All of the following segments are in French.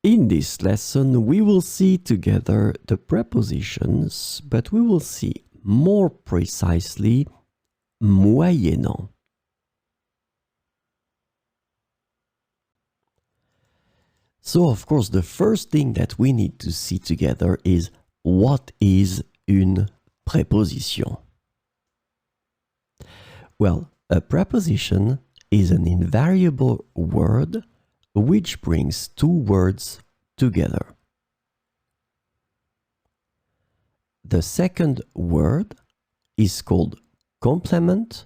In this lesson, we will see together the prepositions, but we will see more precisely moyennant. So, of course, the first thing that we need to see together is what is une preposition? Well, a preposition is an invariable word which brings two words together. The second word is called complement,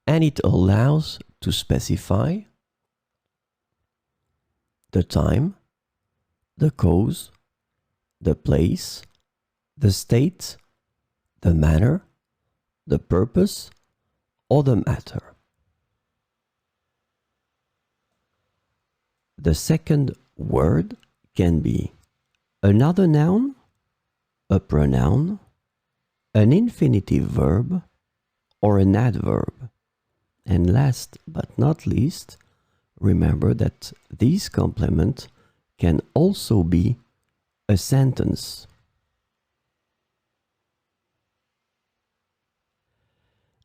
and it allows to specify the time, the cause, the place, the state, the manner, the purpose, or the matter. The second word can be another noun, a pronoun, an infinitive verb, or an adverb. And last but not least, remember that this complement can also be a sentence.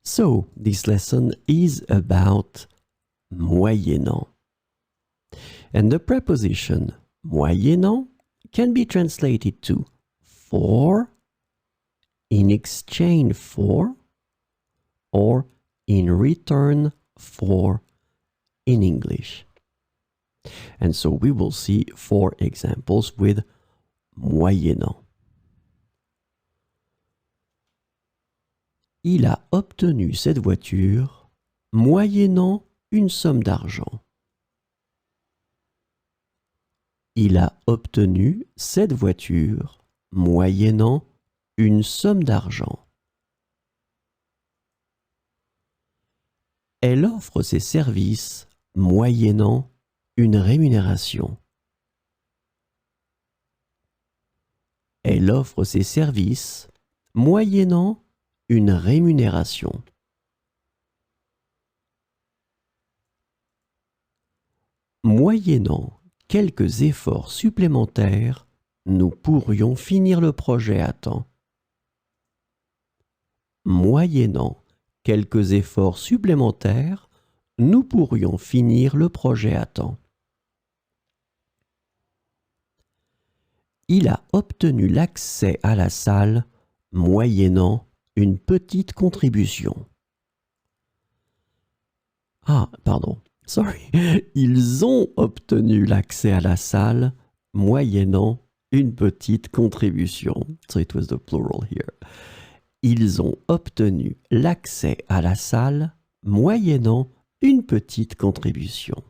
So, this lesson is about moyennant. And the preposition moyennant can be translated to for, in exchange for, or in return for in English. And so we will see 4 examples with moyennant. Il a obtenu cette voiture moyennant une somme d'argent. Il a obtenu cette voiture moyennant une somme d'argent. Elle offre ses services moyennant une rémunération. Elle offre ses services moyennant une rémunération. Moyennant quelques efforts supplémentaires, nous pourrions finir le projet à temps. Moyennant quelques efforts supplémentaires, nous pourrions finir le projet à temps. Il a obtenu l'accès à la salle moyennant une petite contribution. Ah, pardon, sorry. Ils ont obtenu l'accès à la salle moyennant une petite contribution. So it was the plural here. Ils ont obtenu l'accès à la salle moyennant une petite contribution.